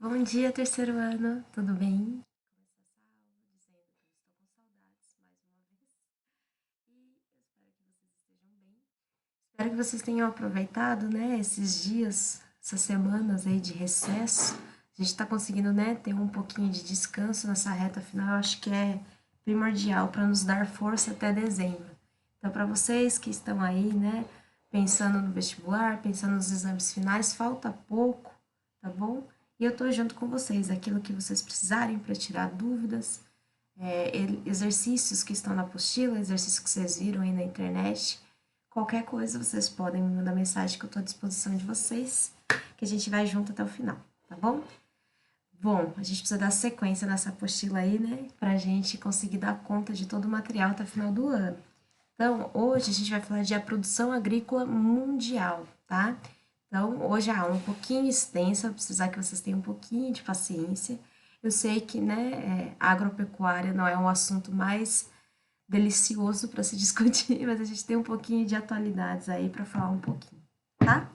Bom dia, terceiro ano, tudo bem? Começar essa aula dizendo que eu estou com saudades mais uma vez e eu espero que vocês estejam bem. Espero que vocês tenham aproveitado, né, esses dias, essas semanas aí de recesso. A gente está conseguindo, né, ter um pouquinho de descanso nessa reta final. Eu acho que é primordial para nos dar força até dezembro. Então, para vocês que estão aí, né, pensando no vestibular, pensando nos exames finais, falta pouco, tá bom? E eu tô junto com vocês, aquilo que vocês precisarem para tirar dúvidas, exercícios que estão na apostila, exercícios que vocês viram aí na internet, qualquer coisa vocês podem me mandar mensagem que eu estou à disposição de vocês, que a gente vai junto até o final, tá bom? Bom, a gente precisa dar sequência nessa apostila aí, né, pra gente conseguir dar conta de todo o material até o final do ano. Então, hoje a gente vai falar de a produção agrícola mundial, tá? Então, hoje a aula é um pouquinho extensa, vou precisar que vocês tenham um pouquinho de paciência. Eu sei que, né, agropecuária não é um assunto mais delicioso para se discutir, mas a gente tem um pouquinho de atualidades aí para falar um pouquinho, tá?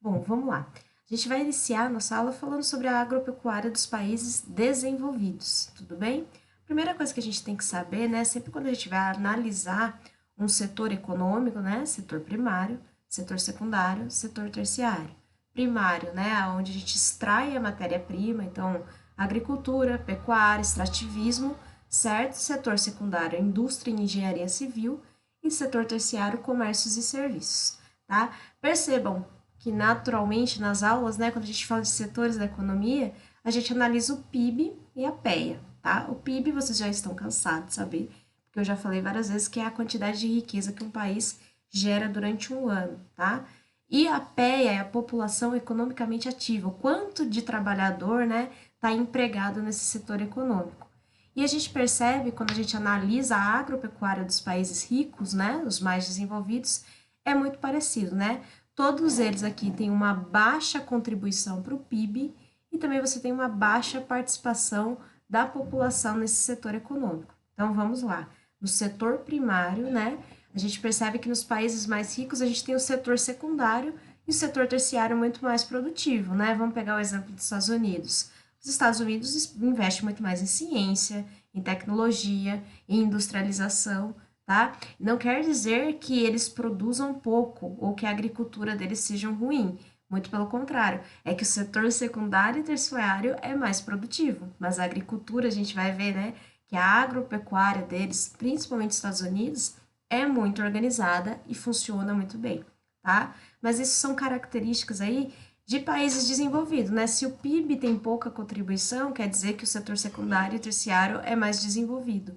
Bom, vamos lá. A gente vai iniciar nossa aula falando sobre a agropecuária dos países desenvolvidos, tudo bem? Primeira coisa que a gente tem que saber, né, sempre quando a gente vai analisar um setor econômico, né, setor primário, setor secundário, setor terciário. Primário, né, onde a gente extrai a matéria-prima, então agricultura, pecuária, extrativismo, certo? Setor secundário, indústria e engenharia civil e setor terciário, comércios e serviços, tá? Percebam que naturalmente nas aulas, né, quando a gente fala de setores da economia, a gente analisa o PIB e a PEA, tá? O PIB vocês já estão cansados de saber, porque eu já falei várias vezes que é a quantidade de riqueza que um país gera durante um ano, tá? E a PEA é a população economicamente ativa, o quanto de trabalhador, né, está empregado nesse setor econômico. E a gente percebe, quando a gente analisa a agropecuária dos países ricos, né, os mais desenvolvidos, é muito parecido, né? Todos eles aqui têm uma baixa contribuição para o PIB e também você tem uma baixa participação da população nesse setor econômico. Então vamos lá. No setor primário, né, a gente percebe que nos países mais ricos a gente tem o setor secundário e o setor terciário muito mais produtivo, né? Vamos pegar o exemplo dos Estados Unidos. Os Estados Unidos investem muito mais em ciência, em tecnologia, em industrialização, tá? Não quer dizer que eles produzam pouco ou que a agricultura deles seja ruim. Muito pelo contrário, é que o setor secundário e terciário é mais produtivo, mas a agricultura a gente vai ver, né, que a agropecuária deles, principalmente nos Estados Unidos, é muito organizada e funciona muito bem, tá? Mas isso são características aí de países desenvolvidos, né? Se o PIB tem pouca contribuição, quer dizer que o setor secundário e terciário é mais desenvolvido.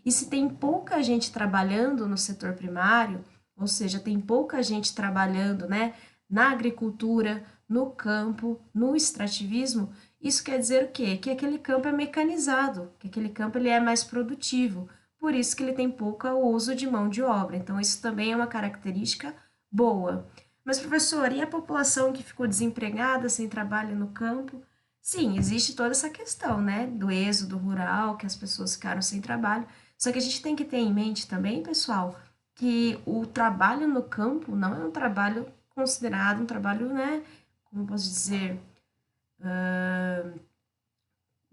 E se tem pouca gente trabalhando no setor primário, ou seja, tem pouca gente trabalhando, né, na agricultura, no campo, no extrativismo, isso quer dizer o quê? Que aquele campo é mecanizado, que aquele campo ele é mais produtivo, por isso que ele tem pouco uso de mão de obra. Então, isso também é uma característica boa. Mas, professor, e a população que ficou desempregada, sem trabalho no campo? Sim, existe toda essa questão, né, do êxodo rural, que as pessoas ficaram sem trabalho. Só que a gente tem que ter em mente também, pessoal, que o trabalho no campo não é um trabalho considerado um trabalho, né, como posso dizer,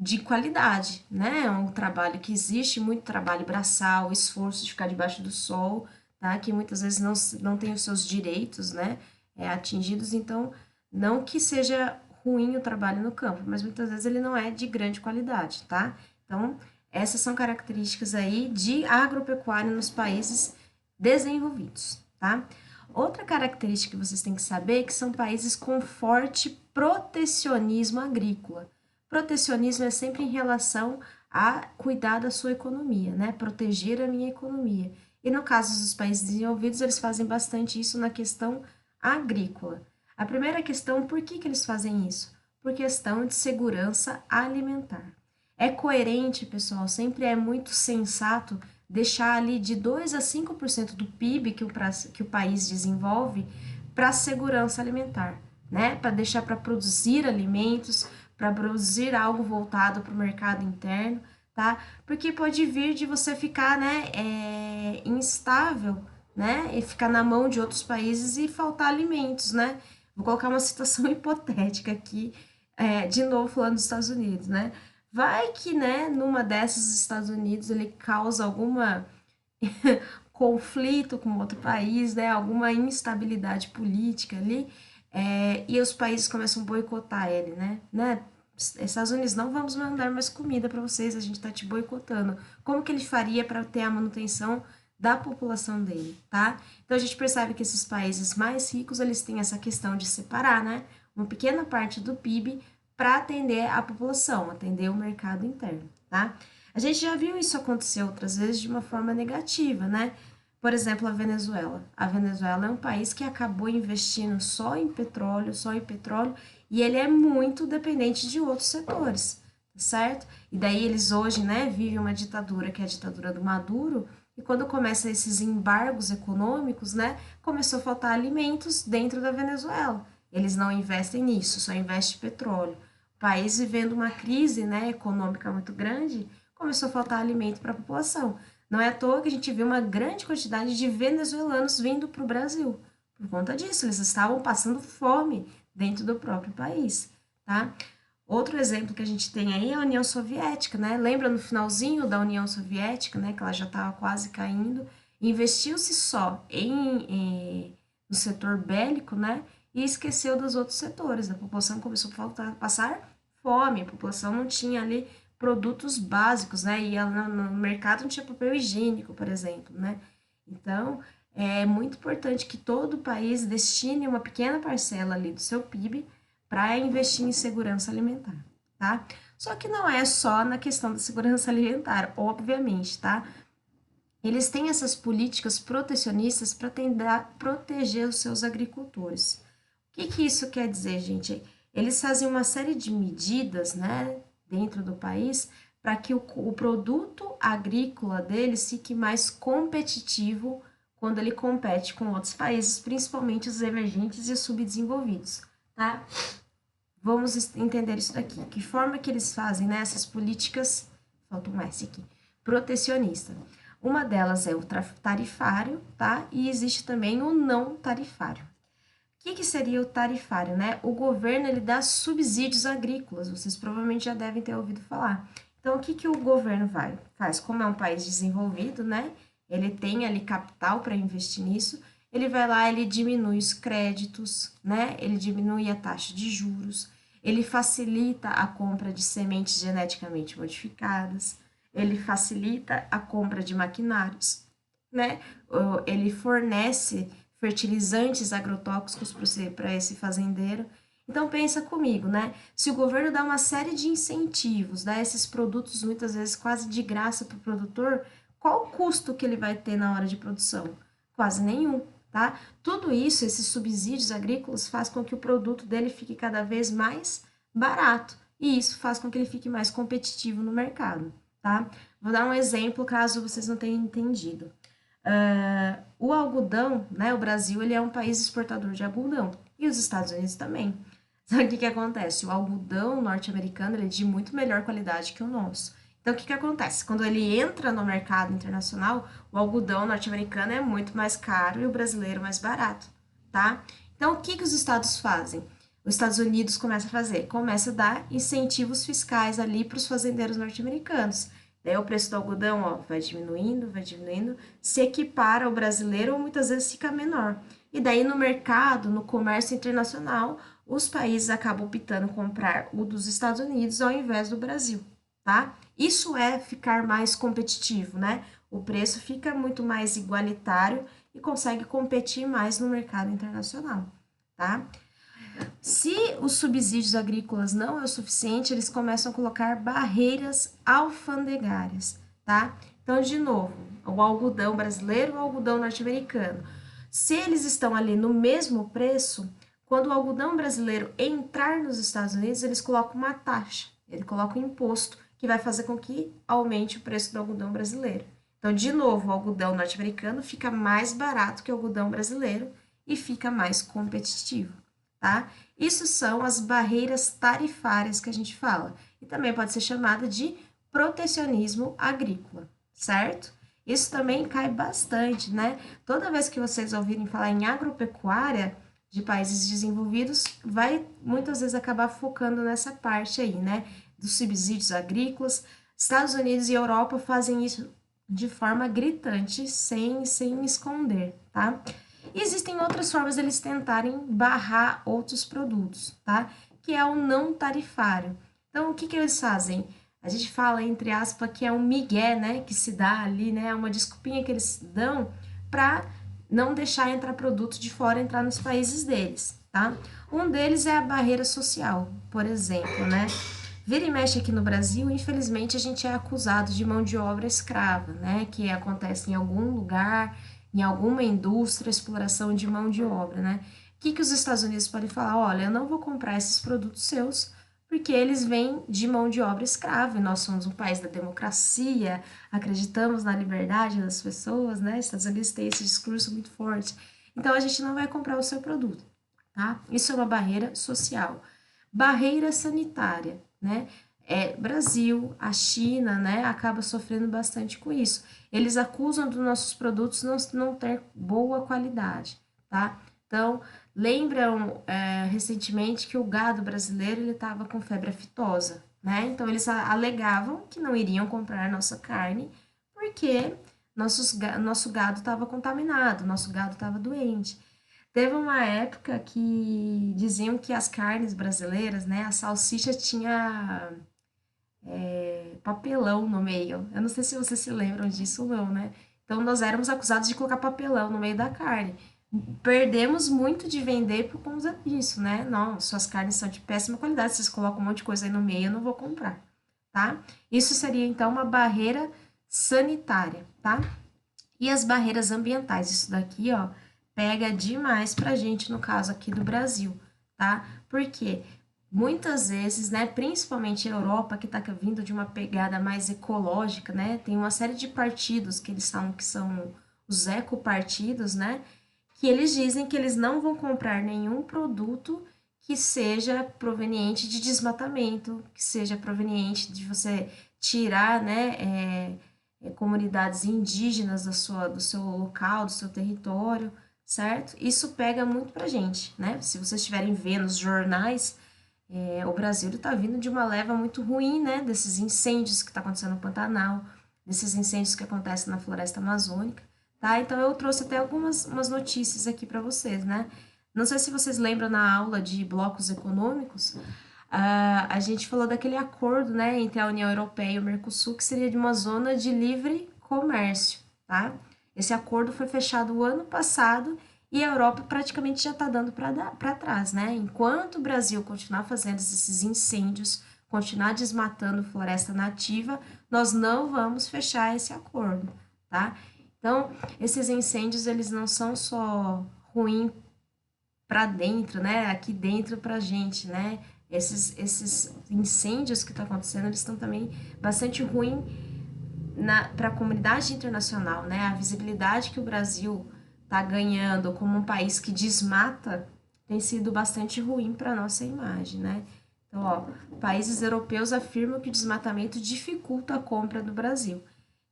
de qualidade, né? É um trabalho que existe muito trabalho braçal, esforço de ficar debaixo do sol, tá? Que muitas vezes não tem os seus direitos, né? Atingidos, então, não que seja ruim o trabalho no campo, mas muitas vezes ele não é de grande qualidade, tá? Então, essas são características aí de agropecuária nos países desenvolvidos, tá? Outra característica que vocês têm que saber é que são países com forte protecionismo agrícola. Protecionismo é sempre em relação a cuidar da sua economia, né? Proteger a minha economia. E no caso dos países desenvolvidos, eles fazem bastante isso na questão agrícola. A primeira questão, por que eles fazem isso? Por questão de segurança alimentar. É coerente, pessoal, sempre é muito sensato deixar ali de 2 a 5% do PIB que o país desenvolve para a segurança alimentar, né? Para deixar para produzir alimentos, para produzir algo voltado para o mercado interno, tá? Porque pode vir de você ficar, né, instável, né, e ficar na mão de outros países e faltar alimentos, né? Vou colocar uma situação hipotética aqui. de novo falando dos Estados Unidos, né? Vai que, né, numa dessas os Estados Unidos ele causa alguma conflito com outro país, né, alguma instabilidade política ali, e os países começam a boicotar ele, né? Estados Unidos, não vamos mandar mais comida para vocês, a gente está te boicotando. Como que ele faria para ter a manutenção da população dele, tá? Então a gente percebe que esses países mais ricos, eles têm essa questão de separar, né, uma pequena parte do PIB para atender a população, atender o mercado interno, tá? A gente já viu isso acontecer outras vezes de uma forma negativa, né? Por exemplo, a Venezuela. A Venezuela é um país que acabou investindo só em petróleo, e ele é muito dependente de outros setores, certo? E daí eles hoje, né, vivem uma ditadura, que é a ditadura do Maduro, e quando começam esses embargos econômicos, né, começou a faltar alimentos dentro da Venezuela. Eles não investem nisso, só investem em petróleo. O país vivendo uma crise, né, econômica muito grande, começou a faltar alimento para a população. Não é à toa que a gente viu uma grande quantidade de venezuelanos vindo para o Brasil. Por conta disso, eles estavam passando fome dentro do próprio país, tá? Outro exemplo que a gente tem aí é a União Soviética, né? Lembra no finalzinho da União Soviética, né? Que ela já estava quase caindo. Investiu-se só no setor bélico, né? E esqueceu dos outros setores. A população começou a passar fome, a população não tinha ali produtos básicos, né? E no mercado não tinha papel higiênico, por exemplo, né? Então, é muito importante que todo o país destine uma pequena parcela ali do seu PIB para investir em segurança alimentar, tá? Só que não é só na questão da segurança alimentar, obviamente, tá? Eles têm essas políticas protecionistas para tentar proteger os seus agricultores. O que isso quer dizer, gente? Eles fazem uma série de medidas, né, dentro do país para que o produto agrícola deles fique mais competitivo quando ele compete com outros países, principalmente os emergentes e os subdesenvolvidos, tá? Vamos entender isso daqui. Que forma que eles fazem, né, essas políticas, falta um S aqui, protecionista. Uma delas é o tarifário, tá? E existe também o não tarifário. O que seria o tarifário, né? O governo, ele dá subsídios agrícolas, vocês provavelmente já devem ter ouvido falar. Então, o que o governo faz? Como é um país desenvolvido, né? Ele tem ali capital para investir nisso, ele vai lá, ele diminui os créditos, né? Ele diminui a taxa de juros, ele facilita a compra de sementes geneticamente modificadas, ele facilita a compra de maquinários, né? Ele fornece fertilizantes agrotóxicos para esse fazendeiro. Então pensa comigo, né? Se o governo dá uma série de incentivos, dá esses produtos muitas vezes quase de graça para o produtor, qual o custo que ele vai ter na hora de produção? Quase nenhum, tá? Tudo isso, esses subsídios agrícolas, faz com que o produto dele fique cada vez mais barato. E isso faz com que ele fique mais competitivo no mercado, tá? Vou dar um exemplo caso vocês não tenham entendido. O algodão, né? O Brasil ele é um país exportador de algodão e os Estados Unidos também. Só que o que acontece? O algodão norte-americano ele é de muito melhor qualidade que o nosso. Então, o que acontece? Quando ele entra no mercado internacional, o algodão norte-americano é muito mais caro e o brasileiro mais barato, tá? Então, o que os estados fazem? Os Estados Unidos começa a fazer? Começa a dar incentivos fiscais ali para os fazendeiros norte-americanos. Daí o preço do algodão, ó, vai diminuindo, se equipara ao brasileiro ou muitas vezes fica menor. E daí no mercado, no comércio internacional, os países acabam optando comprar o dos Estados Unidos ao invés do Brasil, tá? Isso é ficar mais competitivo, né? O preço fica muito mais igualitário e consegue competir mais no mercado internacional, tá? Se os subsídios agrícolas não é o suficiente, eles começam a colocar barreiras alfandegárias, tá? Então, de novo, o algodão brasileiro e o algodão norte-americano. Se eles estão ali no mesmo preço, quando o algodão brasileiro entrar nos Estados Unidos, eles colocam uma taxa, ele coloca um imposto que vai fazer com que aumente o preço do algodão brasileiro. Então, de novo, o algodão norte-americano fica mais barato que o algodão brasileiro e fica mais competitivo, tá? Isso são as barreiras tarifárias que a gente fala. E também pode ser chamada de protecionismo agrícola, certo? Isso também cai bastante, né? Toda vez que vocês ouvirem falar em agropecuária, de países desenvolvidos vai muitas vezes acabar focando nessa parte aí, né, dos subsídios agrícolas. Estados Unidos e Europa fazem isso de forma gritante, sem esconder, tá? E existem outras formas deles tentarem barrar outros produtos, tá? Que é o não tarifário. Então, o que eles fazem? A gente fala, entre aspas, que é um migué, né? Que se dá ali, né? Uma desculpinha que eles dão para não deixar entrar produto de fora entrar nos países deles, tá? Um deles é a barreira social, por exemplo, né? Vira e mexe aqui no Brasil, infelizmente a gente é acusado de mão de obra escrava, né? Que acontece em algum lugar, em alguma indústria, exploração de mão de obra, né? O que os Estados Unidos podem falar? Olha, eu não vou comprar esses produtos seus porque eles vêm de mão de obra escrava e nós somos um país da democracia, acreditamos na liberdade das pessoas, né? Os Estados Unidos têm esse discurso muito forte. Então a gente não vai comprar o seu produto, tá? Isso é uma barreira social. Barreira sanitária, né? Brasil, a China, né, acaba sofrendo bastante com isso. Eles acusam dos nossos produtos não ter boa qualidade, tá? Então, lembram recentemente que o gado brasileiro ele estava com febre aftosa, né? Então, eles alegavam que não iriam comprar nossa carne porque nosso gado estava contaminado, nosso gado estava doente. Teve uma época que diziam que as carnes brasileiras, né, a salsicha tinha papelão no meio. Eu não sei se vocês se lembram disso ou não, né? Então nós éramos acusados de colocar papelão no meio da carne. Perdemos muito de vender por conta disso, né? Não, suas carnes são de péssima qualidade, vocês colocam um monte de coisa aí no meio, eu não vou comprar, tá? Isso seria então uma barreira sanitária, tá? E as barreiras ambientais, isso daqui, ó, pega demais pra gente no caso aqui do Brasil, tá? Porque muitas vezes, né, principalmente a Europa, que tá vindo de uma pegada mais ecológica, né? Tem uma série de partidos que são os ecopartidos, né? Que eles dizem que eles não vão comprar nenhum produto que seja proveniente de desmatamento, que seja proveniente de você tirar, né, comunidades indígenas do seu local, do seu território, certo? Isso pega muito pra gente, né? Se vocês estiverem vendo os jornais, o Brasil está vindo de uma leva muito ruim, né? Desses incêndios que está acontecendo no Pantanal, desses incêndios que acontecem na floresta amazônica, tá? Então eu trouxe até umas notícias aqui para vocês, né? Não sei se vocês lembram na aula de blocos econômicos, a gente falou daquele acordo, né, entre a União Europeia e o Mercosul, que seria de uma zona de livre comércio, tá? Esse acordo foi fechado o ano passado e a Europa praticamente já está dando para trás, né? Enquanto o Brasil continuar fazendo esses incêndios, continuar desmatando floresta nativa, nós não vamos fechar esse acordo, tá? Então, esses incêndios, eles não são só ruins para dentro, né? Aqui dentro para a gente, né? Esses incêndios que estão acontecendo, eles estão também bastante ruins para a comunidade internacional, né? A visibilidade que o Brasil está ganhando como um país que desmata tem sido bastante ruim para a nossa imagem, né? Então, ó, países europeus afirmam que o desmatamento dificulta a compra do Brasil.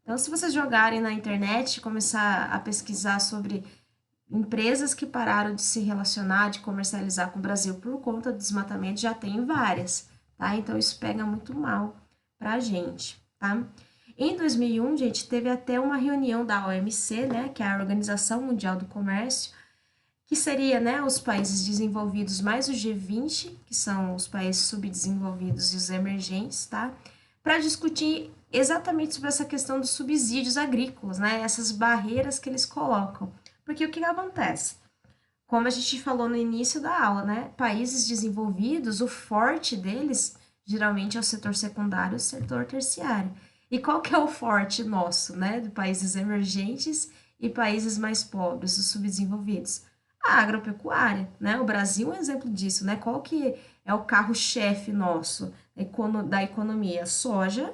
Então, se vocês jogarem na internet e começar a pesquisar sobre empresas que pararam de se relacionar, de comercializar com o Brasil por conta do desmatamento, já tem várias, tá? Então, isso pega muito mal para a gente, tá? Em 2001, gente, teve até uma reunião da OMC, né, que é a Organização Mundial do Comércio, que seria, né, os países desenvolvidos mais o G20, que são os países subdesenvolvidos e os emergentes, tá? Para discutir exatamente sobre essa questão dos subsídios agrícolas, né, essas barreiras que eles colocam. Porque o que acontece? Como a gente falou no início da aula, né, países desenvolvidos, o forte deles geralmente é o setor secundário e o setor terciário. E qual que é o forte nosso, né, de países emergentes e países mais pobres, os subdesenvolvidos? A agropecuária, né? O Brasil é um exemplo disso, né? Qual que é o carro-chefe nosso da economia? Soja,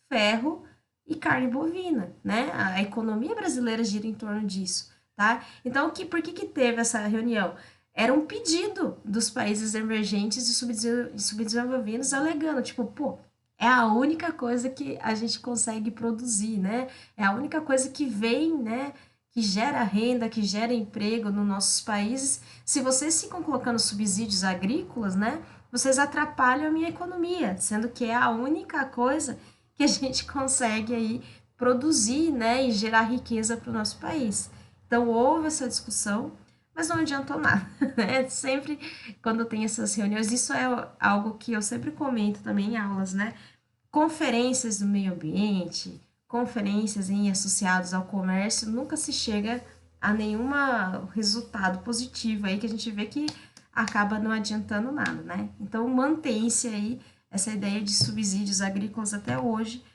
ferro e carne bovina, né? A economia brasileira gira em torno disso, tá? Então, por que teve essa reunião? Era um pedido dos países emergentes e subdesenvolvidos alegando, tipo, pô, é a única coisa que a gente consegue produzir, né? É a única coisa que vem, né? que gera renda, que gera emprego nos nossos países. Se vocês ficam colocando subsídios agrícolas, né, vocês atrapalham a minha economia, sendo que é a única coisa que a gente consegue aí produzir, né, e gerar riqueza para o nosso país. Então houve essa discussão, mas não adiantou nada, né? Sempre quando tem essas reuniões, isso é algo que eu sempre comento também em aulas, né? Conferências do meio ambiente, conferências em associados ao comércio, nunca se chega a nenhum resultado positivo aí que a gente vê que acaba não adiantando nada, né? Então mantém-se aí essa ideia de subsídios agrícolas até hoje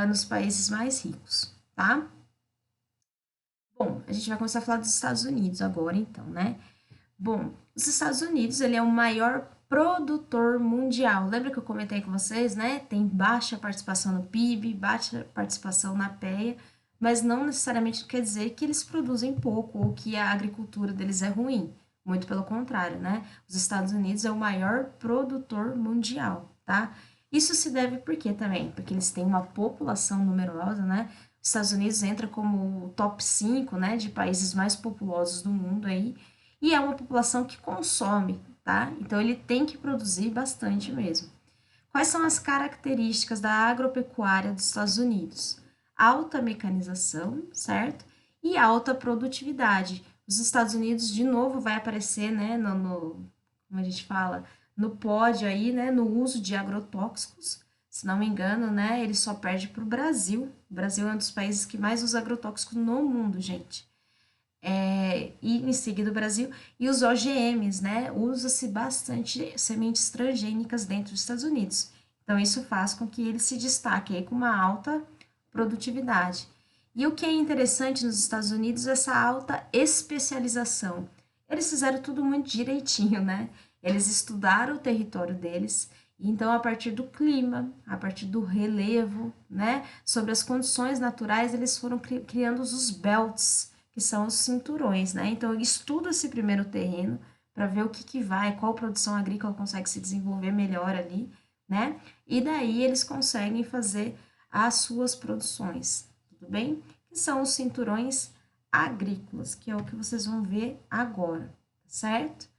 nos países mais ricos, tá? Bom, a gente vai começar a falar dos Estados Unidos agora, então, né? Bom, os Estados Unidos, ele é o maior produtor mundial. Lembra que eu comentei com vocês, né? Tem baixa participação no PIB, baixa participação na PEA, mas não necessariamente quer dizer que eles produzem pouco ou que a agricultura deles é ruim. Muito pelo contrário, né? Os Estados Unidos é o maior produtor mundial, tá? Isso se deve por quê também? Porque eles têm uma população numerosa, né? Os Estados Unidos entra como o top 5, né, de países mais populosos do mundo aí, e é uma população que consome, tá? Então ele tem que produzir bastante mesmo. Quais são as características da agropecuária dos Estados Unidos? Alta mecanização, certo? E alta produtividade. Os Estados Unidos, de novo, vai aparecer, né, como a gente fala, no pódio aí, né, no uso de agrotóxicos. Se não me engano, né, ele só perde para o Brasil. O Brasil é um dos países que mais usa agrotóxicos no mundo, gente. E em seguida o Brasil, e os OGMs, né? Usa-se bastante sementes transgênicas dentro dos Estados Unidos. Então, isso faz com que ele se destaque aí com uma alta produtividade. E o que é interessante nos Estados Unidos é essa alta especialização. Eles fizeram tudo muito direitinho, né? Eles estudaram o território deles, então, a partir do clima, a partir do relevo, né? Sobre as condições naturais, eles foram criando os belts, que são os cinturões, né? Então, estuda esse primeiro terreno para ver o que, que vai, qual produção agrícola consegue se desenvolver melhor ali, né? E daí eles conseguem fazer as suas produções, tudo bem? Que são os cinturões agrícolas, que é o que vocês vão ver agora, certo?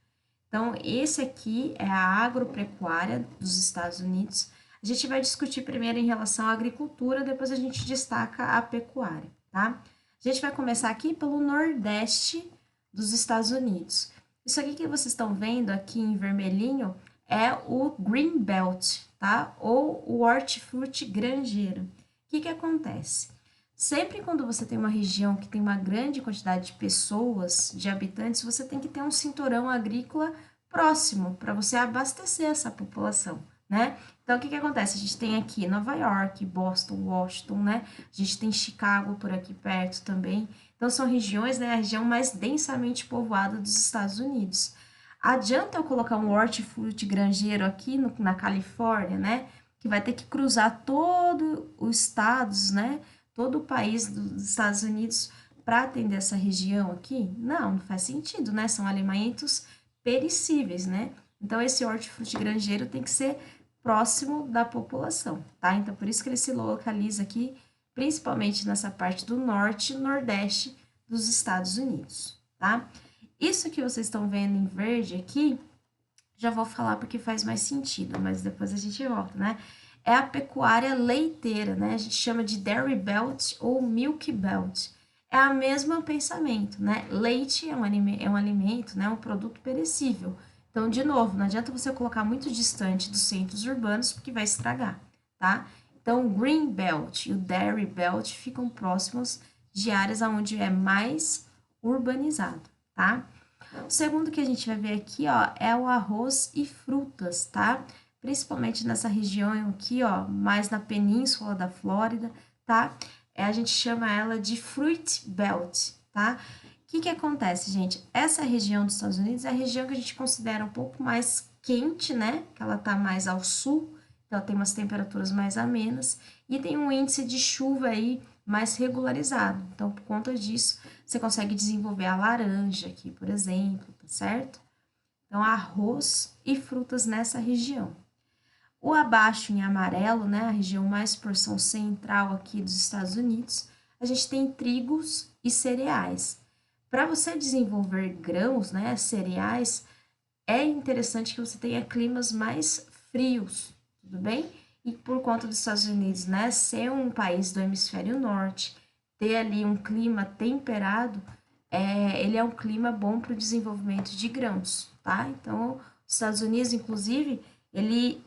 Então, esse aqui é a agropecuária dos Estados Unidos. A gente vai discutir primeiro em relação à agricultura, depois a gente destaca a pecuária, tá? A gente vai começar aqui pelo Nordeste dos Estados Unidos. Isso aqui que vocês estão vendo aqui em vermelhinho é o Green Belt, tá? Ou o hortifruti granjeiro. O que que acontece? Sempre quando você tem uma região que tem uma grande quantidade de pessoas, de habitantes, você tem que ter um cinturão agrícola próximo para você abastecer essa população, né? Então, o que que acontece? A gente tem aqui Nova York, Boston, Washington, né? A gente tem Chicago por aqui perto também. Então, são regiões, né? A região mais densamente povoada dos Estados Unidos. Adianta eu colocar um hortifruti granjeiro aqui na Califórnia, né? Que vai ter que cruzar todo os estados, né? Todo o país dos Estados Unidos para atender essa região aqui? Não, não faz sentido, né? São alimentos perecíveis, né? Então, esse hortifruti granjeiro tem que ser próximo da população, tá? Então, por isso que ele se localiza aqui, principalmente nessa parte do norte e nordeste dos Estados Unidos, tá? Isso que vocês estão vendo em verde aqui, já vou falar porque faz mais sentido, mas depois a gente volta, né? É a pecuária leiteira, né? A gente chama de Dairy Belt ou Milk Belt. É o mesmo pensamento, né? Leite é um alimento, né? Um produto perecível. Então, de novo, não adianta você colocar muito distante dos centros urbanos, porque vai estragar, tá? Então, o Green Belt e o Dairy Belt ficam próximos de áreas onde é mais urbanizado, tá? O segundo que a gente vai ver aqui, ó, é o arroz e frutas, tá? Principalmente nessa região aqui, ó, mais na península da Flórida, tá? A gente chama ela de Fruit Belt, tá? O que que acontece, gente? Essa região dos Estados Unidos é a região que a gente considera um pouco mais quente, né? Que ela tá mais ao sul, então ela tem umas temperaturas mais amenas e tem um índice de chuva aí mais regularizado. Então, por conta disso, você consegue desenvolver a laranja aqui, por exemplo, tá certo? Então, arroz e frutas nessa região. O abaixo em amarelo, né, a região mais porção central aqui dos Estados Unidos, a gente tem trigos e cereais. Para você desenvolver grãos, né, cereais, é interessante que você tenha climas mais frios, tudo bem? E por conta dos Estados Unidos, né, ser um país do hemisfério norte, ter ali um clima temperado, ele é um clima bom para o desenvolvimento de grãos, tá? Então, os Estados Unidos, inclusive, ele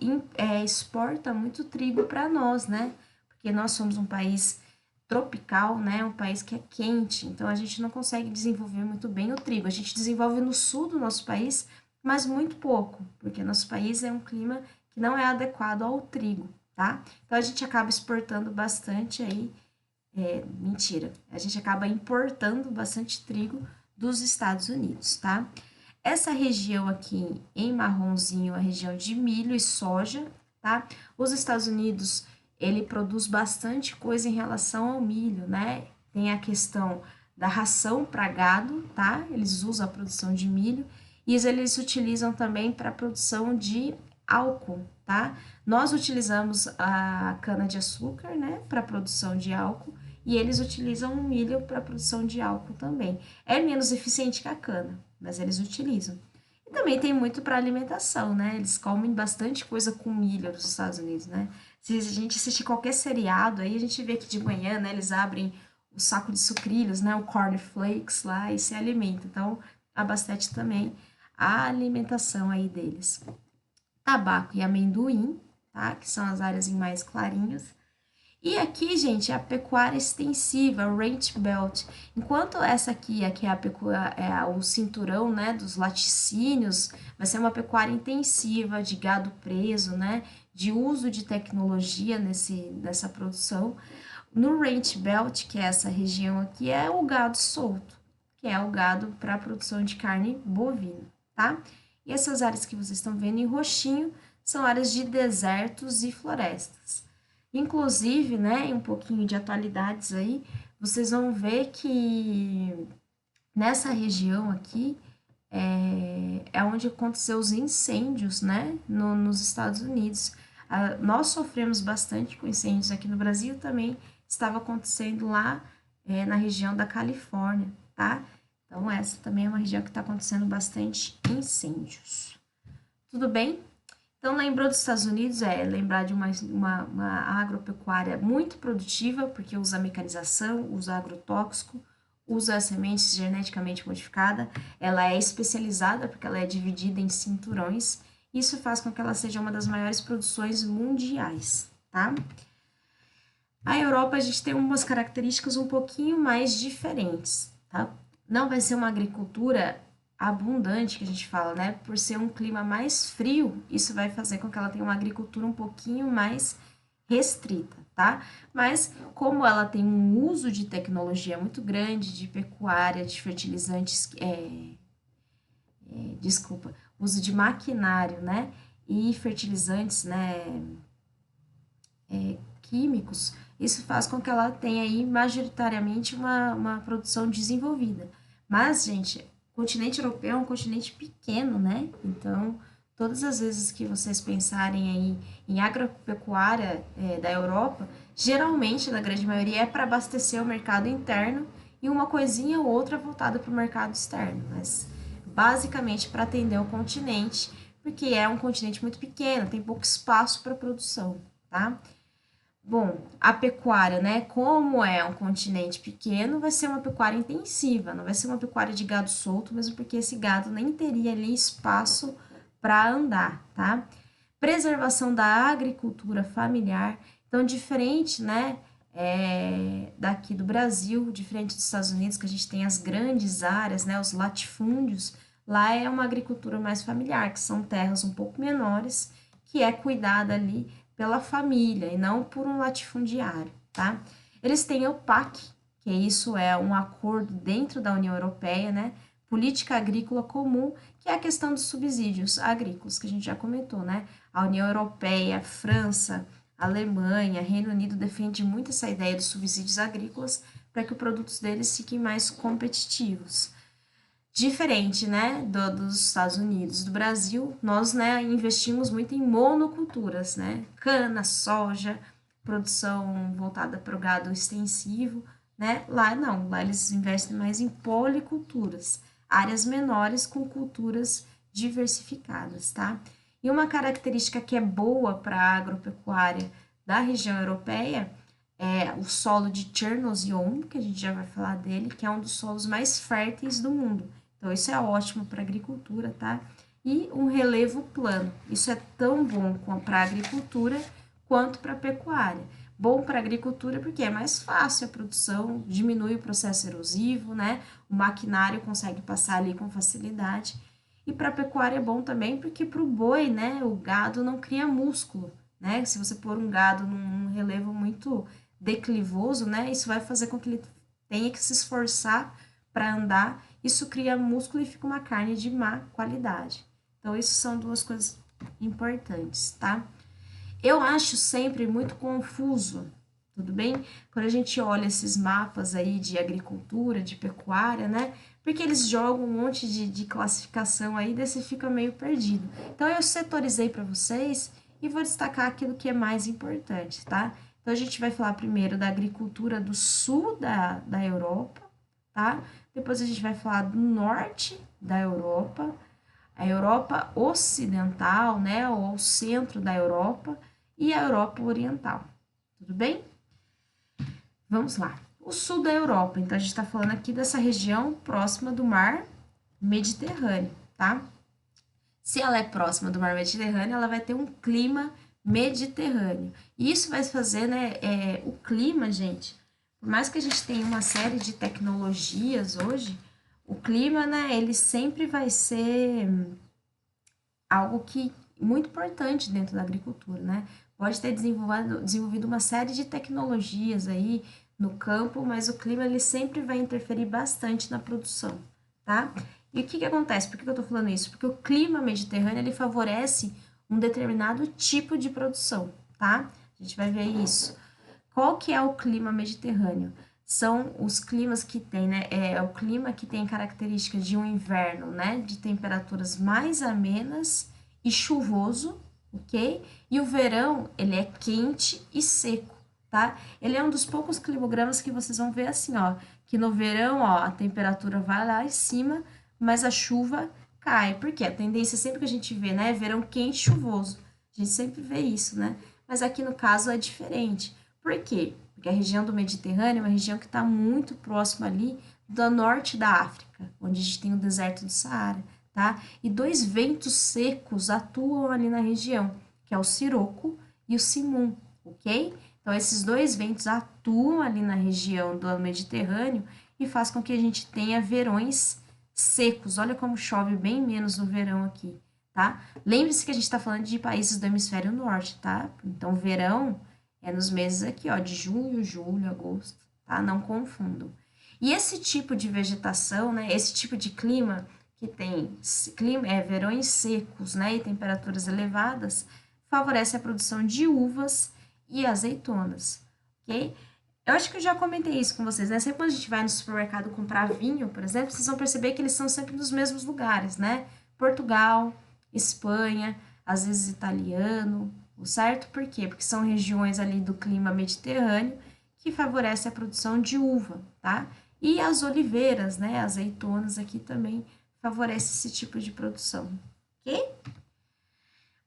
exporta muito trigo para nós, né? Porque nós somos um país tropical, né? Um país que é quente, então a gente não consegue desenvolver muito bem o trigo. A gente desenvolve no sul do nosso país, mas muito pouco, porque nosso país é um clima que não é adequado ao trigo, tá? Então a gente acaba exportando bastante aí, mentira, a gente acaba importando bastante trigo dos Estados Unidos, tá? Essa região aqui em marronzinho é a região de milho e soja, tá? Os Estados Unidos, ele produz bastante coisa em relação ao milho, né? Tem a questão da ração para gado, tá? Eles usam a produção de milho e eles utilizam também para a produção de álcool, tá? Nós utilizamos a cana-de-açúcar, né, para a produção de álcool e eles utilizam o milho para a produção de álcool também. É menos eficiente que a cana, mas eles utilizam. E também tem muito para alimentação, né? Eles comem bastante coisa com milho nos Estados Unidos, né? Se a gente assistir qualquer seriado, aí a gente vê que de manhã, né, eles abrem o saco de sucrilhos, né, o corn flakes lá e se alimentam. Então, abastece também a alimentação aí deles. Tabaco e amendoim, tá? Que são as áreas em mais clarinhas. E aqui, gente, é a pecuária extensiva, o Ranch Belt. Enquanto essa aqui é a pecuária, o cinturão, né, dos laticínios, vai ser uma pecuária intensiva, de gado preso, né, de uso de tecnologia nessa produção. No Ranch Belt, que é essa região aqui, é o gado solto, que é o gado para a produção de carne bovina, tá? E essas áreas que vocês estão vendo em roxinho são áreas de desertos e florestas. Inclusive, né, um pouquinho de atualidades aí, vocês vão ver que nessa região aqui é onde aconteceu os incêndios, né, nos Estados Unidos. Nós sofremos bastante com incêndios aqui no Brasil, também estava acontecendo lá na região da Califórnia, tá? Então, essa também é uma região que está acontecendo bastante incêndios. Tudo bem? Então, lembrou dos Estados Unidos, lembrar de uma agropecuária muito produtiva, porque usa mecanização, usa agrotóxico, usa sementes geneticamente modificada, ela é especializada porque ela é dividida em cinturões, isso faz com que ela seja uma das maiores produções mundiais, tá? A Europa, a gente tem umas características um pouquinho mais diferentes, tá? Não vai ser uma agricultura abundante que a gente fala, né? Por ser um clima mais frio, isso vai fazer com que ela tenha uma agricultura um pouquinho mais restrita, tá? Mas como ela tem um uso de tecnologia muito grande, de pecuária, de fertilizantes, uso de maquinário, né? E fertilizantes, né? Químicos, isso faz com que ela tenha aí majoritariamente uma produção desenvolvida. Mas, gente, o continente europeu é um continente pequeno, né? Então, todas as vezes que vocês pensarem aí em agropecuária da Europa, geralmente, na grande maioria, é para abastecer o mercado interno e uma coisinha ou outra voltada para o mercado externo, mas basicamente para atender o continente, porque é um continente muito pequeno, tem pouco espaço para produção, tá? Bom, a pecuária, né? Como é um continente pequeno, vai ser uma pecuária intensiva, não vai ser uma pecuária de gado solto, mesmo porque esse gado nem teria ali espaço para andar, tá? Preservação da agricultura familiar, então diferente, né? Daqui do Brasil, diferente dos Estados Unidos, que a gente tem as grandes áreas, né? Os latifúndios, lá é uma agricultura mais familiar, que são terras um pouco menores, que é cuidada ali pela família e não por um latifundiário, tá? Eles têm o PAC, que isso é um acordo dentro da União Europeia, né? Política Agrícola Comum, que é a questão dos subsídios agrícolas, que a gente já comentou, né? A União Europeia, França, Alemanha, Reino Unido defende muito essa ideia dos subsídios agrícolas para que os produtos deles fiquem mais competitivos. Diferente, né, dos Estados Unidos, do Brasil, nós, né, investimos muito em monoculturas, né, cana, soja, produção voltada para o gado extensivo, né? Lá não, lá eles investem mais em policulturas, áreas menores com culturas diversificadas, tá? E uma característica que é boa para a agropecuária da região europeia é o solo de Chernozem, que a gente já vai falar dele, que é um dos solos mais férteis do mundo. Então, isso é ótimo para a agricultura, tá? E um relevo plano. Isso é tão bom para a agricultura quanto para a pecuária. Bom para a agricultura porque é mais fácil a produção, diminui o processo erosivo, né? O maquinário consegue passar ali com facilidade. E para a pecuária é bom também porque para o boi, né, o gado não cria músculo, né? Se você pôr um gado num relevo muito declivoso, né, isso vai fazer com que ele tenha que se esforçar para andar. Isso cria músculo e fica uma carne de má qualidade. Então, isso são duas coisas importantes, tá? Eu acho sempre muito confuso, tudo bem? Quando a gente olha esses mapas aí de agricultura, de pecuária, né? Porque eles jogam um monte de classificação aí, daí você fica meio perdido. Então, eu setorizei para vocês e vou destacar aquilo que é mais importante, tá? Então, a gente vai falar primeiro da agricultura do sul da Europa, tá? Depois a gente vai falar do norte da Europa, a Europa ocidental, né, ou o centro da Europa e a Europa oriental. Tudo bem? Vamos lá. O sul da Europa, então a gente está falando aqui dessa região próxima do mar Mediterrâneo, tá? Se ela é próxima do mar Mediterrâneo, ela vai ter um clima mediterrâneo. E isso vai fazer, né, o clima, gente, por mais que a gente tenha uma série de tecnologias hoje, o clima, né, ele sempre vai ser algo que muito importante dentro da agricultura, né? Pode ter desenvolvido uma série de tecnologias aí no campo, mas o clima ele sempre vai interferir bastante na produção, tá? E o que que acontece? Por que eu tô falando isso? Porque o clima mediterrâneo ele favorece um determinado tipo de produção, tá? A gente vai ver isso. Qual que é o clima mediterrâneo? São os climas que tem, né? É o clima que tem características de um inverno, né? De temperaturas mais amenas e chuvoso, ok? E o verão, ele é quente e seco, tá? Ele é um dos poucos climogramas que vocês vão ver assim, ó, que no verão, ó, a temperatura vai lá em cima, mas a chuva cai. Por quê? A tendência sempre que a gente vê, né? É verão quente e chuvoso. A gente sempre vê isso, né? Mas aqui no caso é diferente. Por quê? Porque a região do Mediterrâneo é uma região que está muito próxima ali do norte da África, onde a gente tem o deserto do Saara, tá? E dois ventos secos atuam ali na região, que é o Siroco e o Simum, ok? Então, esses dois ventos atuam ali na região do Mediterrâneo e faz com que a gente tenha verões secos. Olha como chove bem menos no verão aqui, tá? Lembre-se que a gente está falando de países do hemisfério norte, tá? Então, verão é nos meses aqui, ó, de junho, julho, agosto, tá? Não confundam. E esse tipo de vegetação, né, esse tipo de clima que tem verões secos, né, e temperaturas elevadas, favorece a produção de uvas e azeitonas, ok? Eu acho que eu já comentei isso com vocês, né? Sempre quando a gente vai no supermercado comprar vinho, por exemplo, vocês vão perceber que eles são sempre nos mesmos lugares, né? Portugal, Espanha, às vezes italiano, certo? Por quê? Porque são regiões ali do clima mediterrâneo que favorece a produção de uva, tá? E as oliveiras, né? Azeitonas aqui também favorece esse tipo de produção, ok?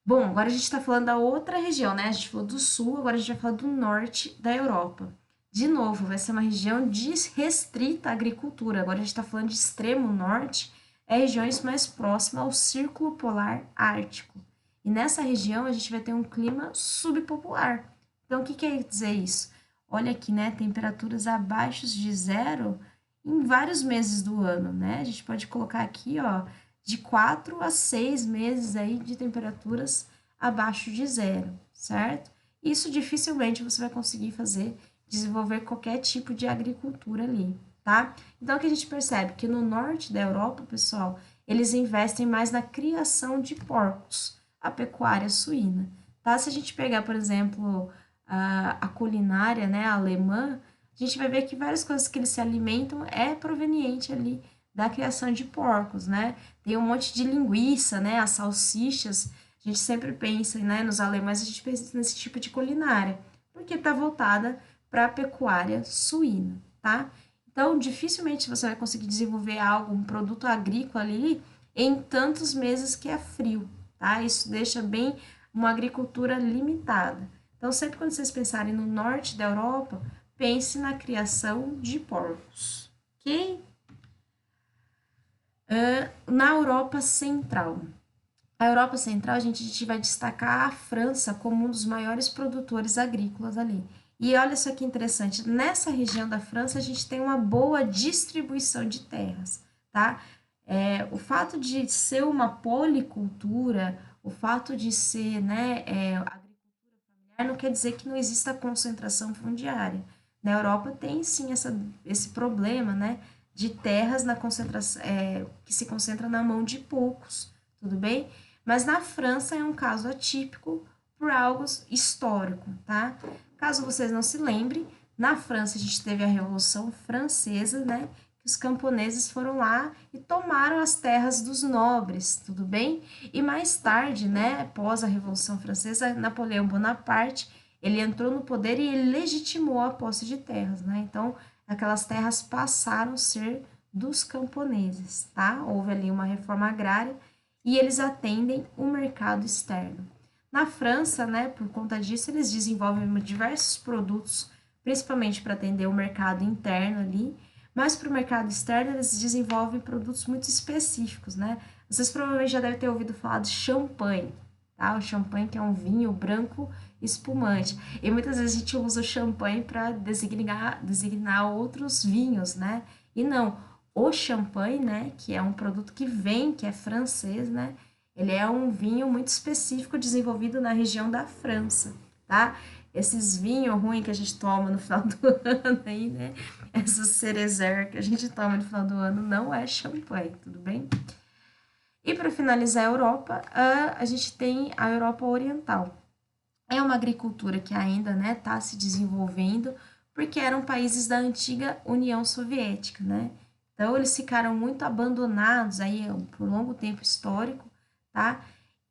Bom, agora a gente está falando da outra região, né? A gente falou do sul, agora a gente vai falar do norte da Europa. De novo, vai ser uma região restrita à agricultura. Agora a gente está falando de extremo norte, é regiões mais próximas ao Círculo Polar Ártico. E nessa região a gente vai ter um clima subpolar. Então, o que quer dizer isso? Olha aqui, né? Temperaturas abaixo de zero em vários meses do ano, né? A gente pode colocar aqui, ó, de 4 a 6 meses aí de temperaturas abaixo de zero, certo? Isso dificilmente você vai conseguir desenvolver qualquer tipo de agricultura ali, tá? Então, o que a gente percebe? Que no norte da Europa, pessoal, eles investem mais na criação de porcos, a pecuária suína, tá? Se a gente pegar, por exemplo, a culinária, né, alemã, a gente vai ver que várias coisas que eles se alimentam é proveniente ali da criação de porcos, né? Tem um monte de linguiça, né? As salsichas, a gente sempre pensa, né? Nos alemães a gente pensa nesse tipo de culinária, porque está voltada para a pecuária suína, tá? Então, dificilmente você vai conseguir desenvolver algo, um produto agrícola ali, em tantos meses que é frio, tá? Isso deixa bem uma agricultura limitada. Então, sempre quando vocês pensarem no norte da Europa, pense na criação de porcos, ok? Na Europa Central. A Europa Central, a gente vai destacar a França como um dos maiores produtores agrícolas ali. E olha só que interessante, nessa região da França a gente tem uma boa distribuição de terras, tá? O fato de ser uma policultura, o fato de ser, né, agricultura familiar, não quer dizer que não exista concentração fundiária. Na Europa tem sim esse problema, né, de terras na concentração, que se concentra na mão de poucos, tudo bem? Mas na França é um caso atípico por algo histórico, tá? Caso vocês não se lembrem, na França a gente teve a Revolução Francesa, né? Que os camponeses foram lá e tomaram as terras dos nobres, tudo bem? E mais tarde, né, após a Revolução Francesa, Napoleão Bonaparte, ele entrou no poder e ele legitimou a posse de terras, né? Então, aquelas terras passaram a ser dos camponeses, tá? Houve ali uma reforma agrária e eles atendem o mercado externo. Na França, né, por conta disso, eles desenvolvem diversos produtos, principalmente para atender o mercado interno ali, mas para o mercado externo eles desenvolvem produtos muito específicos, né? Vocês provavelmente já devem ter ouvido falar de champanhe, tá? O champanhe que é um vinho branco espumante. E muitas vezes a gente usa o champanhe para designar outros vinhos, né? E não, o champanhe, né, que é um produto que vem, que é francês, né? Ele é um vinho muito específico desenvolvido na região da França, tá? Esses vinhos ruins que a gente toma no final do ano aí, né? Essas cerezer que a gente toma no final do ano não é champanhe, tudo bem? E para finalizar a Europa, a gente tem a Europa Oriental. É uma agricultura que ainda, né, está se desenvolvendo, porque eram países da antiga União Soviética, né? Então eles ficaram muito abandonados aí por longo tempo histórico, tá?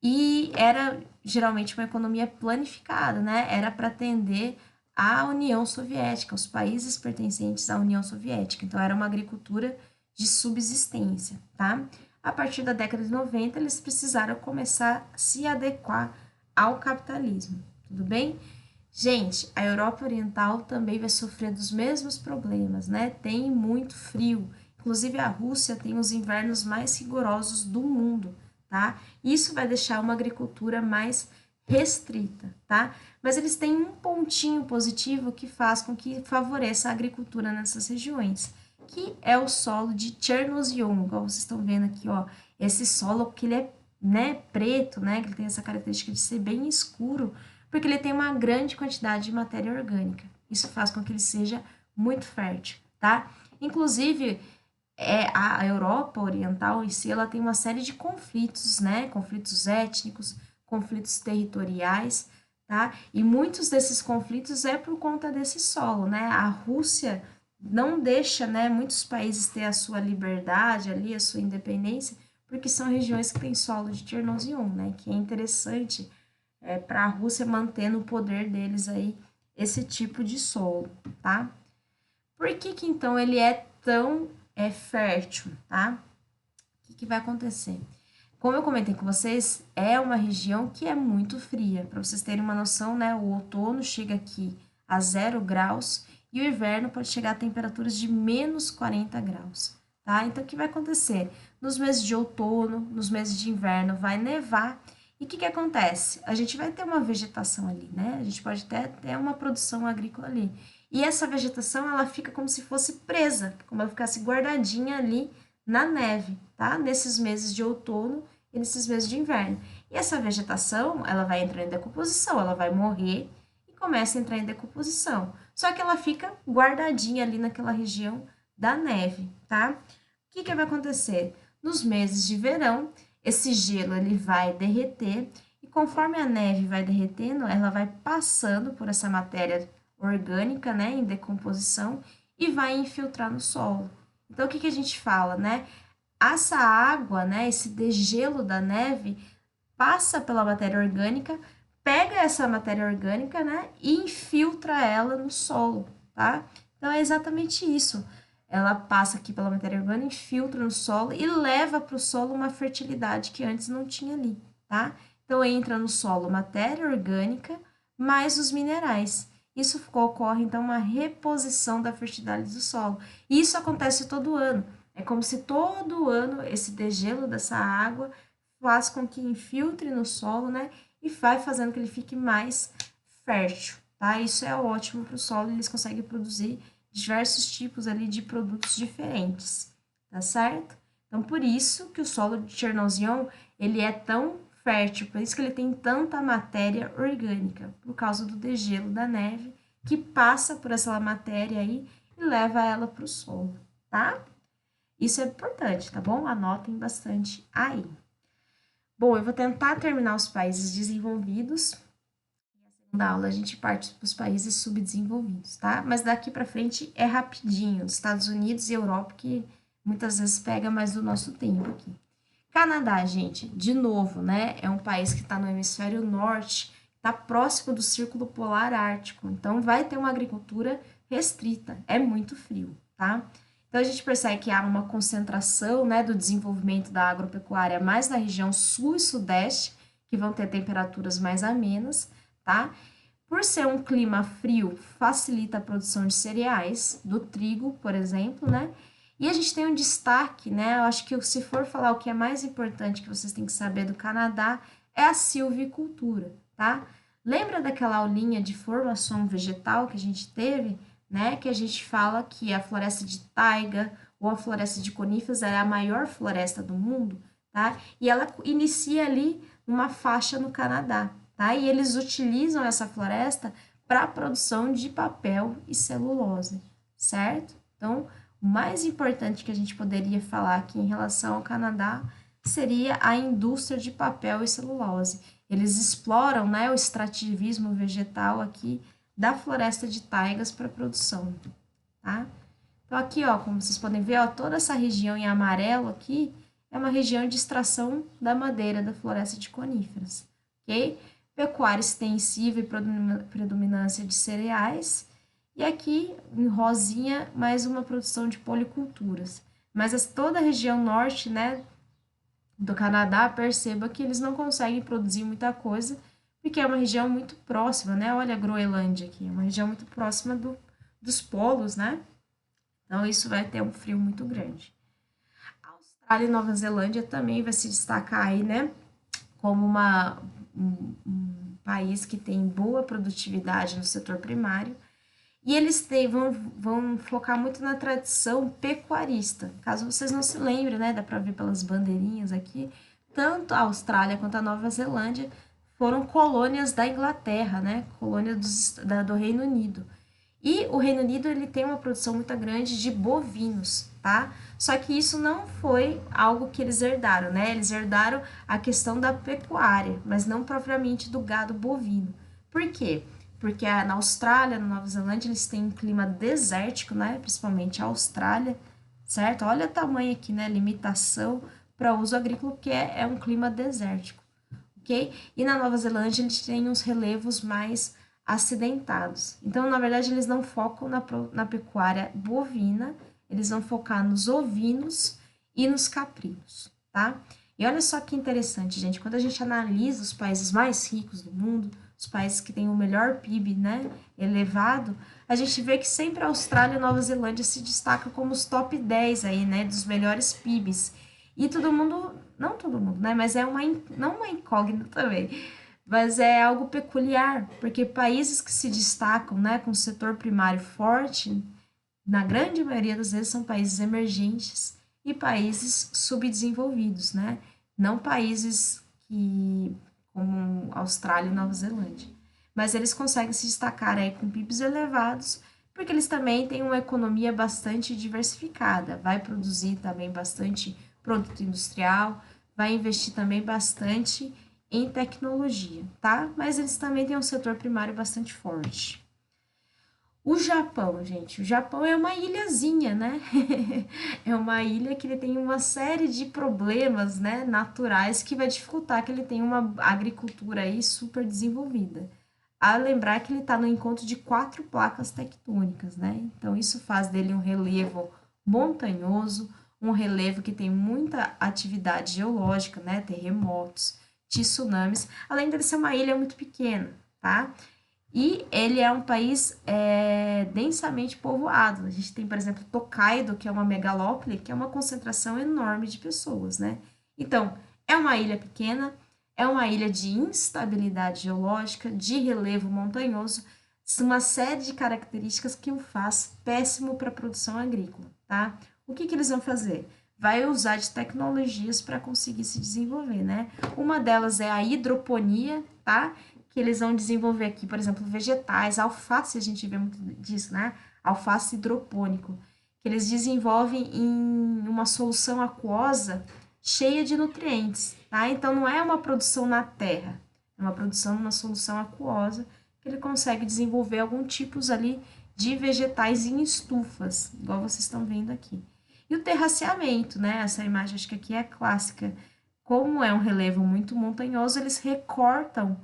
E era geralmente uma economia planificada, né? Era para atender à União Soviética, os países pertencentes à União Soviética. Então era uma agricultura de subsistência, tá? A partir da década de 90, eles precisaram começar a se adequar ao capitalismo, tudo bem? Gente, a Europa Oriental também vai sofrer dos mesmos problemas, né? Tem muito frio. Inclusive, a Rússia tem os invernos mais rigorosos do mundo, tá? Isso vai deixar uma agricultura mais restrita, tá? Mas eles têm um pontinho positivo que faz com que favoreça a agricultura nessas regiões, que é o solo de Chernozem, igual vocês estão vendo aqui, ó. Esse solo, que ele é, né, preto, né, que ele tem essa característica de ser bem escuro, porque ele tem uma grande quantidade de matéria orgânica. Isso faz com que ele seja muito fértil, tá? Inclusive, a Europa Oriental em si, ela tem uma série de conflitos, né? Conflitos étnicos, conflitos territoriais, tá? E muitos desses conflitos é por conta desse solo, né? A Rússia não deixa, né, muitos países ter a sua liberdade ali, a sua independência, porque são regiões que têm solo de Chernozem, né? Que é interessante para a Rússia manter no poder deles aí esse tipo de solo, tá? Por que que então ele é tão fértil, tá? O que que vai acontecer? Como eu comentei com vocês, é uma região que é muito fria. Para vocês terem uma noção, né? O outono chega aqui a 0 graus e o inverno pode chegar a temperaturas de menos 40 graus, tá? Então, o que vai acontecer? Nos meses de outono, nos meses de inverno, vai nevar. E o que que acontece? A gente vai ter uma vegetação ali, né? A gente pode ter uma produção agrícola ali. E essa vegetação, ela fica como se fosse presa, como ela ficasse guardadinha ali na neve, tá? Nesses meses de outono e nesses meses de inverno. E essa vegetação, ela vai entrar em decomposição, ela vai morrer e começa a entrar em decomposição. Só que ela fica guardadinha ali naquela região da neve, tá? O que que vai acontecer? Nos meses de verão, esse gelo ele vai derreter e conforme a neve vai derretendo, ela vai passando por essa matéria orgânica, né, em decomposição e vai infiltrar no solo. Então, o que que a gente fala, né? Essa água, né, esse degelo da neve passa pela matéria orgânica, pega essa matéria orgânica, né, e infiltra ela no solo, tá? Então é exatamente isso. Ela passa aqui pela matéria orgânica, infiltra no solo e leva para o solo uma fertilidade que antes não tinha ali, tá? Então entra no solo matéria orgânica mais os minerais. Isso ocorre, então, uma reposição da fertilidade do solo. E isso acontece todo ano. É como se todo ano esse degelo dessa água faz com que infiltre no solo, né? E vai fazendo que ele fique mais fértil, tá? Isso é ótimo para o solo, eles conseguem produzir diversos tipos ali de produtos diferentes, tá certo? Então, por isso que o solo de Chernozem, ele é tão fértil, por isso que ele tem tanta matéria orgânica, por causa do degelo da neve, que passa por essa matéria aí e leva ela para o solo, tá? Isso é importante, tá bom? Anotem bastante aí. Bom, eu vou tentar terminar os países desenvolvidos. Na segunda aula a gente parte para os países subdesenvolvidos, tá? Mas daqui para frente é rapidinho. Estados Unidos e Europa, que muitas vezes pega mais do nosso tempo aqui. Canadá, gente, de novo, né? É um país que está no hemisfério norte, está próximo do Círculo Polar Ártico. Então, vai ter uma agricultura restrita. É muito frio, tá? Então, a gente percebe que há uma concentração, né, do desenvolvimento da agropecuária mais na região sul e sudeste, que vão ter temperaturas mais amenas, tá? Por ser um clima frio, facilita a produção de cereais, do trigo, por exemplo, né? E a gente tem um destaque, né? Eu acho que se for falar o que é mais importante que vocês têm que saber do Canadá, é a silvicultura, tá? Lembra daquela aulinha de formação vegetal que a gente teve, né? Que a gente fala que a floresta de taiga ou a floresta de coníferas é a maior floresta do mundo, tá? E ela inicia ali uma faixa no Canadá, tá? E eles utilizam essa floresta para a produção de papel e celulose, certo? Então, o mais importante que a gente poderia falar aqui em relação ao Canadá seria a indústria de papel e celulose. Eles exploram, né, o extrativismo vegetal aqui da floresta de taigas para produção, tá? Então, aqui, ó, como vocês podem ver, ó, toda essa região em amarelo aqui é uma região de extração da madeira da floresta de coníferas, ok? Pecuária extensiva e predominância de cereais. E aqui, em rosinha, mais uma produção de policulturas. Mas toda a região norte, né, do Canadá, perceba que eles não conseguem produzir muita coisa, porque é uma região muito próxima, né? Olha a Groenlândia aqui, é uma região muito próxima dos polos, né? Então, isso vai ter um frio muito grande. A Austrália e Nova Zelândia também vai se destacar aí, né? Como um país que tem boa produtividade no setor primário. E eles vão focar muito na tradição pecuarista. Caso vocês não se lembrem, né? Dá para ver pelas bandeirinhas aqui. Tanto a Austrália quanto a Nova Zelândia foram colônias da Inglaterra, né? Colônia do Reino Unido. E o Reino Unido ele tem uma produção muito grande de bovinos, tá? Só que isso não foi algo que eles herdaram, né? Eles herdaram a questão da pecuária, mas não propriamente do gado bovino. Por quê? Porque na Austrália, na Nova Zelândia, eles têm um clima desértico, né? Principalmente a Austrália, certo? Olha o tamanho aqui, né? Limitação para uso agrícola, porque é um clima desértico, ok? E na Nova Zelândia, eles têm uns relevos mais acidentados. Então, na verdade, eles não focam na pecuária bovina, eles vão focar nos ovinos e nos caprinos, tá? E olha só que interessante, gente, quando a gente analisa os países mais ricos do mundo, os países que têm o melhor PIB, né, elevado, a gente vê que sempre a Austrália e a Nova Zelândia se destacam como os top 10 aí, né, dos melhores PIBs. E todo mundo, não todo mundo, né, mas não uma incógnita também, mas é algo peculiar, porque países que se destacam, né, com o setor primário forte, na grande maioria das vezes são países emergentes e países subdesenvolvidos, né? Não países como Austrália e Nova Zelândia. Mas eles conseguem se destacar aí com PIBs elevados, porque eles também têm uma economia bastante diversificada, vai produzir também bastante produto industrial, vai investir também bastante em tecnologia, tá? Mas eles também têm um setor primário bastante forte. O Japão, gente, o Japão é uma ilhazinha, né? É uma ilha que ele tem uma série de problemas, né, naturais que vai dificultar que ele tenha uma agricultura aí super desenvolvida. A lembrar que ele está no encontro de 4 placas tectônicas, né? Então, isso faz dele um relevo montanhoso, um relevo que tem muita atividade geológica, né? Terremotos, tsunamis, além dele ser uma ilha muito pequena, tá? E ele é um país densamente povoado. A gente tem, por exemplo, Tokaido, que é uma megalópole, que é uma concentração enorme de pessoas, né? Então, é uma ilha pequena, é uma ilha de instabilidade geológica, de relevo montanhoso, uma série de características que o faz péssimo para a produção agrícola, tá? O que eles vão fazer? Vai usar de tecnologias para conseguir se desenvolver, né? Uma delas é a hidroponia, tá? Que eles vão desenvolver aqui, por exemplo, vegetais, alface, a gente vê muito disso, né? Alface hidropônico, que eles desenvolvem em uma solução aquosa cheia de nutrientes, tá? Então não é uma produção na terra, é uma produção numa solução aquosa que ele consegue desenvolver alguns tipos ali de vegetais em estufas, igual vocês estão vendo aqui. E o terraceamento, né? Essa imagem acho que aqui é clássica. Como é um relevo muito montanhoso, eles recortam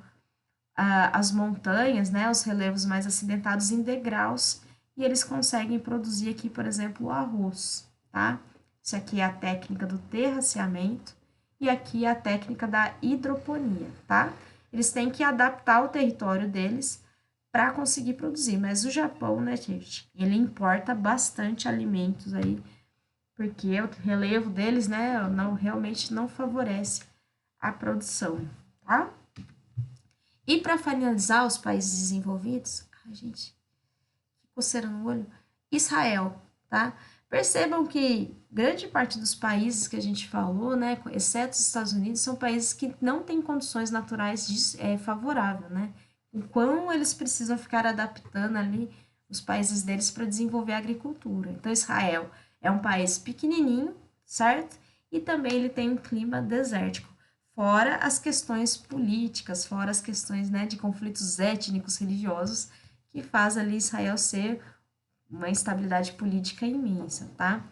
as montanhas, né, os relevos mais acidentados em degraus, e eles conseguem produzir aqui, por exemplo, o arroz, tá? Isso aqui é a técnica do terraceamento e aqui é a técnica da hidroponia, tá? Eles têm que adaptar o território deles para conseguir produzir, mas o Japão, né, gente, ele importa bastante alimentos aí, porque o relevo deles, né, realmente não favorece a produção, tá? E para finalizar, os países desenvolvidos, ai gente, que coceira no olho, Israel, tá? Percebam que grande parte dos países que a gente falou, né, exceto os Estados Unidos, são países que não têm condições naturais favoráveis, né? O quão eles precisam ficar adaptando ali os países deles para desenvolver a agricultura. Então, Israel é um país pequenininho, certo? E também ele tem um clima desértico. Fora as questões políticas, fora as questões, né, de conflitos étnicos, religiosos, que faz ali Israel ser uma instabilidade política imensa, tá?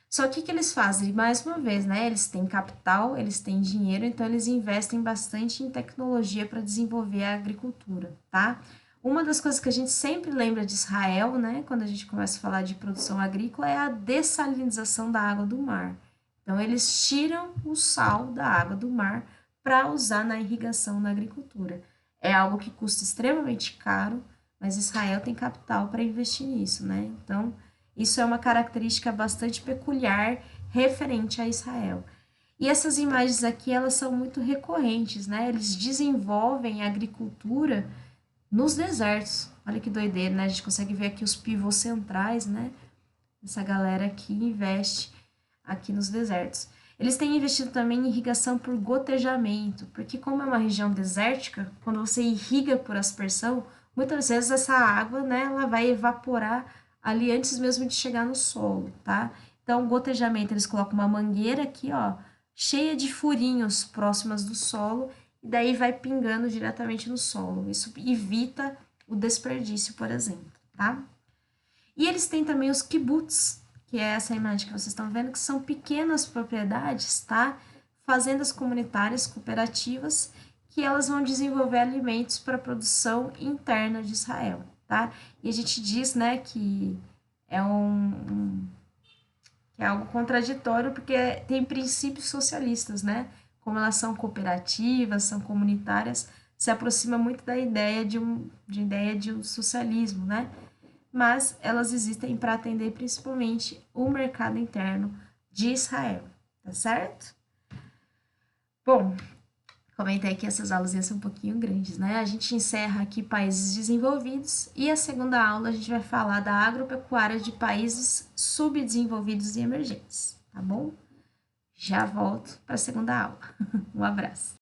Só que eles fazem? Mais uma vez, né? Eles têm capital, eles têm dinheiro, então eles investem bastante em tecnologia para desenvolver a agricultura, tá? Uma das coisas que a gente sempre lembra de Israel, né, quando a gente começa a falar de produção agrícola, é a dessalinização da água do mar. Então, eles tiram o sal da água do mar para usar na irrigação na agricultura. É algo que custa extremamente caro, mas Israel tem capital para investir nisso, né? Então, isso é uma característica bastante peculiar referente a Israel. E essas imagens aqui, elas são muito recorrentes, né? Eles desenvolvem a agricultura nos desertos. Olha que doideira, né? A gente consegue ver aqui os pivôs centrais, né? Essa galera aqui investe aqui nos desertos. Eles têm investido também em irrigação por gotejamento, porque como é uma região desértica, quando você irriga por aspersão, muitas vezes essa água, né, ela vai evaporar ali antes mesmo de chegar no solo, tá? Então, o gotejamento, eles colocam uma mangueira aqui, ó, cheia de furinhos próximas do solo, e daí vai pingando diretamente no solo. Isso evita o desperdício, por exemplo, tá? E eles têm também os kibbutz, que é essa imagem que vocês estão vendo, que são pequenas propriedades, tá? Fazendas comunitárias cooperativas, que elas vão desenvolver alimentos para a produção interna de Israel, tá? E a gente diz, né, que é que é algo contraditório, porque tem princípios socialistas, né? Como elas são cooperativas, são comunitárias, se aproxima muito da ideia de um socialismo, né? Mas elas existem para atender principalmente o mercado interno de Israel, tá certo? Bom, comentei que essas aulas iam ser um pouquinho grandes, né? A gente encerra aqui países desenvolvidos e a segunda aula a gente vai falar da agropecuária de países subdesenvolvidos e emergentes, tá bom? Já volto para a segunda aula. Um abraço.